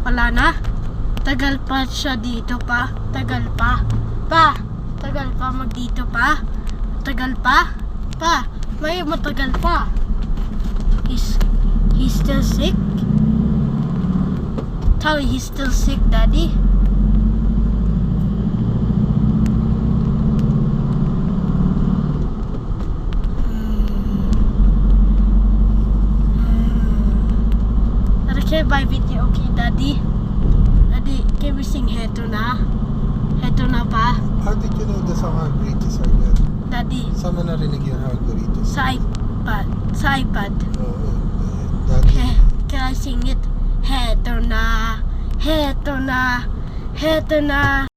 Wala na? Tagal pa siya dito pa? Tagal pa? Pa? Tagal pa magdito pa? Tagal pa? Pa? May matagal pa. He's still sick? Tell me he's still sick, Daddy. Okay, bye video. Okay, Daddy. Daddy, can we sing Heto na? Heto na pa? How did you know the song How Great Is Our God? Daddy, Saan mo narinig yun, How Great Is? sa iPad. Sa iPad. Oo. Daddy. Can I sing it? Heto na. Heto na. Heto na.